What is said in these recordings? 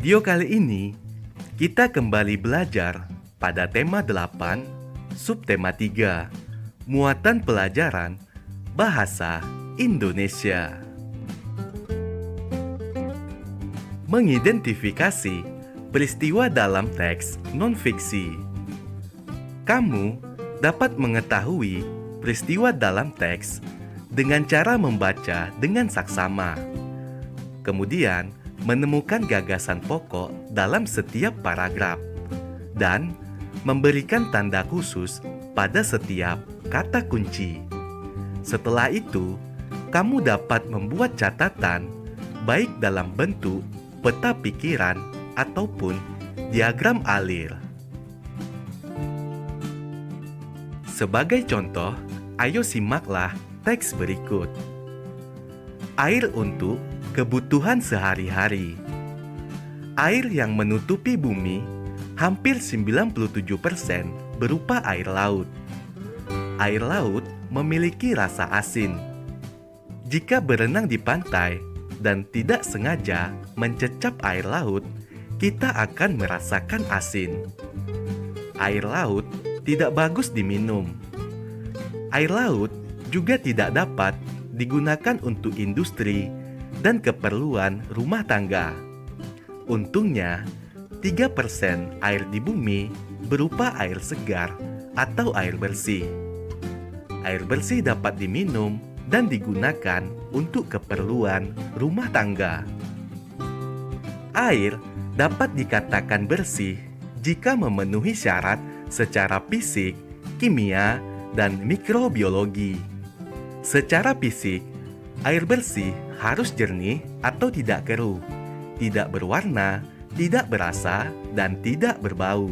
video kali ini, kita kembali belajar pada tema 8, subtema 3, muatan pelajaran Bahasa Indonesia. Mengidentifikasi peristiwa dalam teks non-fiksi. Kamu dapat mengetahui peristiwa dalam teks dengan cara membaca dengan saksama. Kemudian, menemukan gagasan pokok dalam setiap paragraf dan memberikan tanda khusus pada setiap kata kunci. Setelah itu, kamu dapat membuat catatan baik dalam bentuk peta pikiran ataupun diagram alir. Sebagai contoh, ayo simaklah teks berikut. Air untuk kebutuhan sehari-hari. Air yang menutupi bumi hampir 97% berupa air laut. Air laut memiliki rasa asin. Jika berenang di pantai dan tidak sengaja mencecap air laut, kita akan merasakan asin. Air laut tidak bagus diminum. Air laut juga tidak dapat digunakan untuk industri dan keperluan rumah tangga. Untungnya, 3% air di bumi berupa air segar atau air bersih. Air bersih dapat diminum dan digunakan untuk keperluan rumah tangga. Air dapat dikatakan bersih jika memenuhi syarat secara fisik, kimia, dan mikrobiologi. Secara fisik, air bersih harus jernih atau tidak keruh, tidak berwarna, tidak berasa, dan tidak berbau.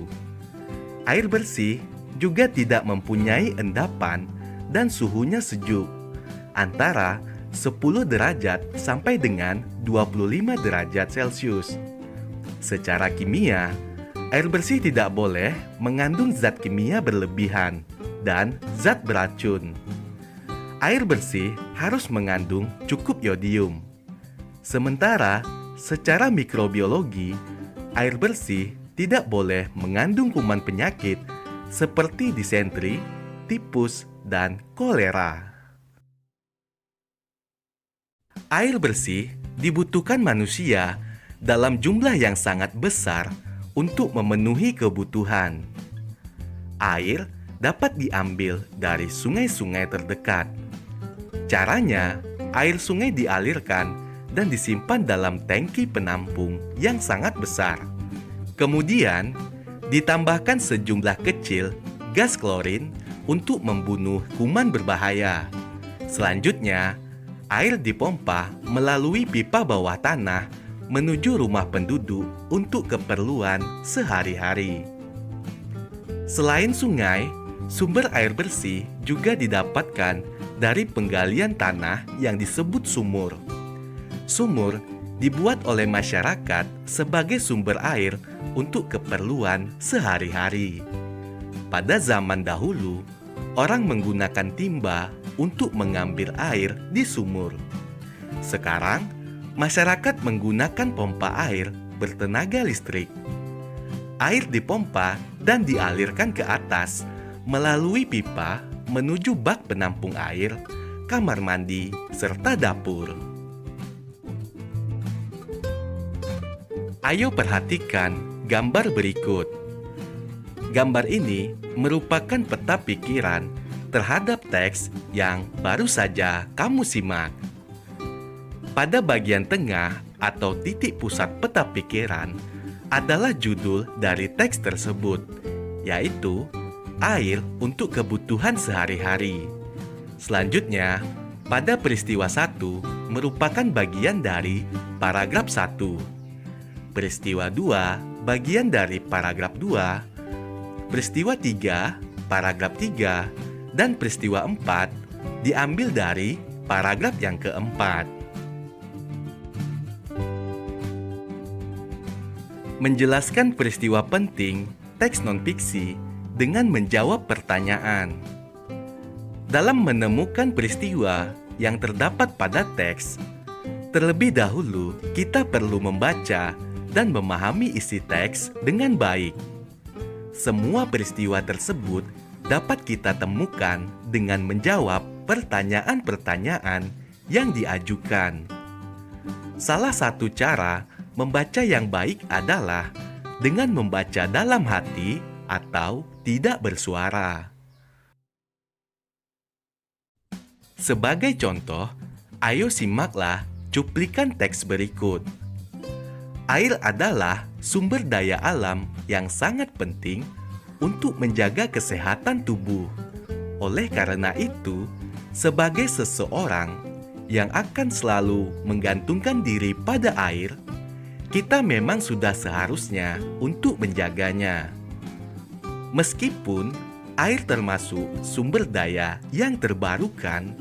Air bersih juga tidak mempunyai endapan dan suhunya sejuk, antara 10 derajat sampai dengan 25 derajat Celcius. Secara kimia, air bersih tidak boleh mengandung zat kimia berlebihan dan zat beracun. Air bersih harus mengandung cukup yodium. Sementara, secara mikrobiologi, air bersih tidak boleh mengandung kuman penyakit seperti disentri, tipus, dan kolera. Air bersih dibutuhkan manusia dalam jumlah yang sangat besar untuk memenuhi kebutuhan. Air dapat diambil dari sungai-sungai terdekat. Caranya, air sungai dialirkan dan disimpan dalam tangki penampung yang sangat besar. Kemudian, ditambahkan sejumlah kecil gas klorin untuk membunuh kuman berbahaya. Selanjutnya, air dipompa melalui pipa bawah tanah menuju rumah penduduk untuk keperluan sehari-hari. Selain sungai, sumber air bersih juga didapatkan dari penggalian tanah yang disebut sumur. Sumur dibuat oleh masyarakat sebagai sumber air untuk keperluan sehari-hari. Pada zaman dahulu, orang menggunakan timba untuk mengambil air di sumur. Sekarang, masyarakat menggunakan pompa air bertenaga listrik. Air dipompa dan dialirkan ke atas melalui pipa menuju bak penampung air, kamar mandi, serta dapur. Ayo perhatikan gambar berikut. Gambar ini merupakan peta pikiran terhadap teks yang baru saja kamu simak. Pada bagian tengah atau titik pusat peta pikiran adalah judul dari teks tersebut, yaitu air untuk kebutuhan sehari-hari. Selanjutnya, pada peristiwa 1 merupakan bagian dari paragraf 1. Peristiwa 2 bagian dari paragraf 2. Peristiwa 3 paragraf 3 dan peristiwa 4 diambil dari paragraf yang keempat. Menjelaskan peristiwa penting teks non-fiksi dengan menjawab pertanyaan. Dalam menemukan peristiwa yang terdapat pada teks, terlebih dahulu kita perlu membaca dan memahami isi teks dengan baik. Semua peristiwa tersebut dapat kita temukan dengan menjawab pertanyaan-pertanyaan yang diajukan. Salah satu cara membaca yang baik adalah dengan membaca dalam hati atau tidak bersuara. Sebagai contoh, ayo simaklah cuplikan teks berikut. Air adalah sumber daya alam yang sangat penting untuk menjaga kesehatan tubuh. Oleh karena itu, sebagai seseorang yang akan selalu menggantungkan diri pada air, kita memang sudah seharusnya untuk menjaganya. Meskipun air termasuk sumber daya yang terbarukan,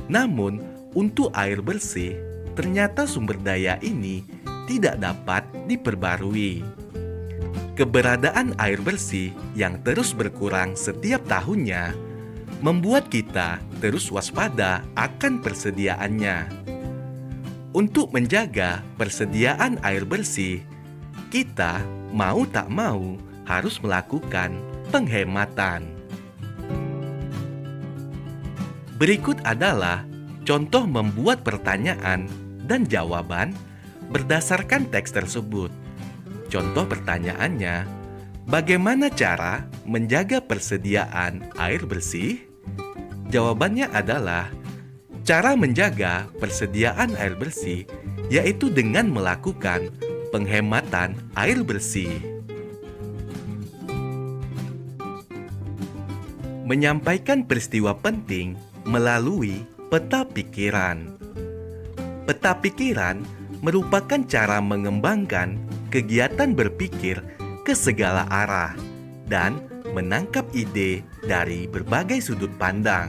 namun untuk air bersih, ternyata sumber daya ini tidak dapat diperbarui. Keberadaan air bersih yang terus berkurang setiap tahunnya membuat kita terus waspada akan persediaannya. Untuk menjaga persediaan air bersih, kita mau tak mau harus melakukan penghematan. Berikut adalah contoh membuat pertanyaan dan jawaban berdasarkan teks tersebut. Contoh pertanyaannya, bagaimana cara menjaga persediaan air bersih? Jawabannya adalah, cara menjaga persediaan air bersih yaitu dengan melakukan penghematan air bersih. Menyampaikan peristiwa penting melalui peta pikiran. Peta pikiran merupakan cara mengembangkan kegiatan berpikir ke segala arah dan menangkap ide dari berbagai sudut pandang.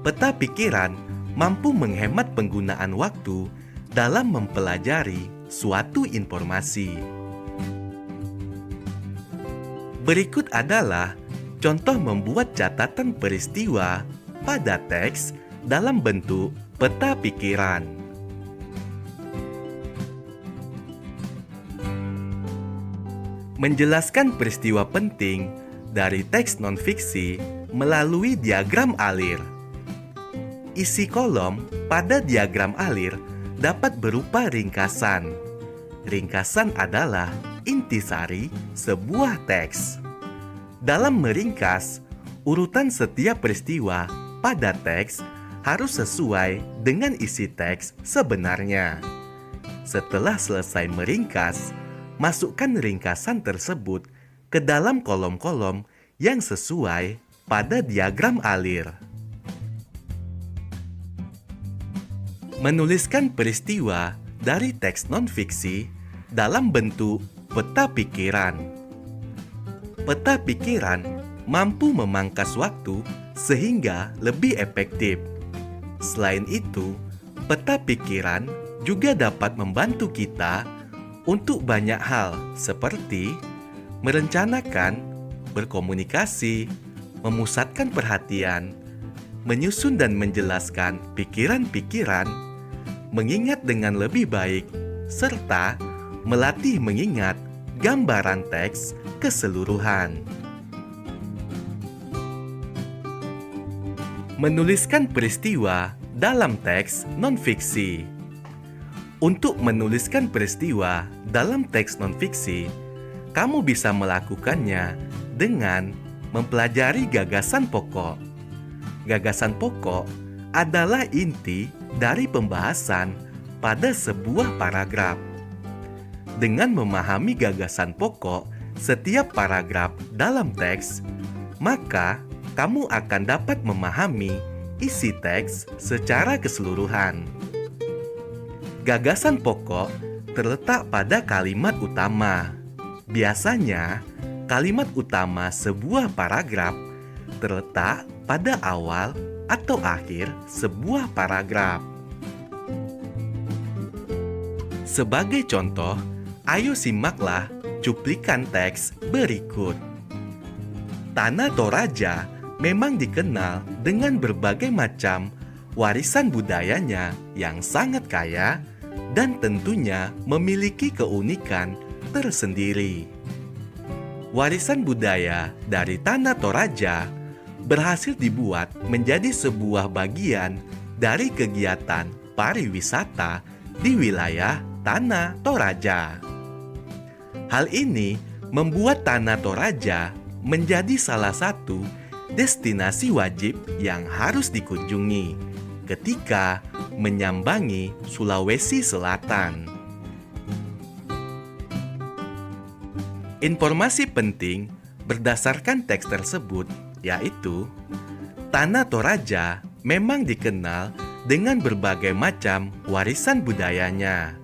Peta pikiran mampu menghemat penggunaan waktu dalam mempelajari suatu informasi. Berikut adalah contoh membuat catatan peristiwa pada teks dalam bentuk peta pikiran. Menjelaskan peristiwa penting dari teks non-fiksi melalui diagram alir. Isi kolom pada diagram alir dapat berupa ringkasan. Ringkasan adalah intisari sebuah teks. Dalam meringkas, urutan setiap peristiwa pada teks harus sesuai dengan isi teks sebenarnya. Setelah selesai meringkas, masukkan ringkasan tersebut ke dalam kolom-kolom yang sesuai pada diagram alir. Menuliskan peristiwa dari teks non-fiksi dalam bentuk peta pikiran. Peta pikiran mampu memangkas waktu sehingga lebih efektif. Selain itu, peta pikiran juga dapat membantu kita untuk banyak hal seperti merencanakan, berkomunikasi, memusatkan perhatian, menyusun dan menjelaskan pikiran-pikiran, mengingat dengan lebih baik, serta melatih mengingat gambaran teks keseluruhan. Menuliskan peristiwa dalam teks non-fiksi. Untuk menuliskan peristiwa dalam teks non-fiksi, kamu bisa melakukannya dengan mempelajari gagasan pokok. Gagasan pokok adalah inti dari pembahasan pada sebuah paragraf. Dengan memahami gagasan pokok setiap paragraf dalam teks, maka kamu akan dapat memahami isi teks secara keseluruhan. Gagasan pokok terletak pada kalimat utama. Biasanya, kalimat utama sebuah paragraf terletak pada awal atau akhir sebuah paragraf. Sebagai contoh, ayo simaklah cuplikan teks berikut. Tanah Toraja memang dikenal dengan berbagai macam warisan budayanya yang sangat kaya dan tentunya memiliki keunikan tersendiri. Warisan budaya dari Tanah Toraja berhasil dibuat menjadi sebuah bagian dari kegiatan pariwisata di wilayah Tanah Toraja. Hal ini membuat Tanah Toraja menjadi salah satu destinasi wajib yang harus dikunjungi ketika menyambangi Sulawesi Selatan. Informasi penting berdasarkan teks tersebut yaitu Tanah Toraja memang dikenal dengan berbagai macam warisan budayanya.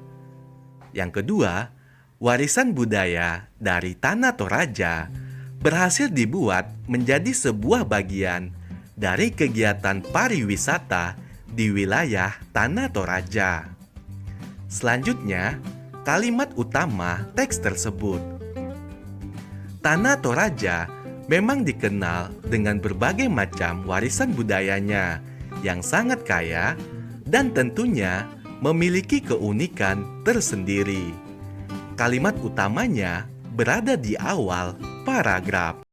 Yang kedua, warisan budaya dari Tanah Toraja berhasil dibuat menjadi sebuah bagian dari kegiatan pariwisata di wilayah Tanah Toraja. Selanjutnya, kalimat utama teks tersebut. Tanah Toraja memang dikenal dengan berbagai macam warisan budayanya yang sangat kaya dan tentunya memiliki keunikan tersendiri. Kalimat utamanya berada di awal paragraf.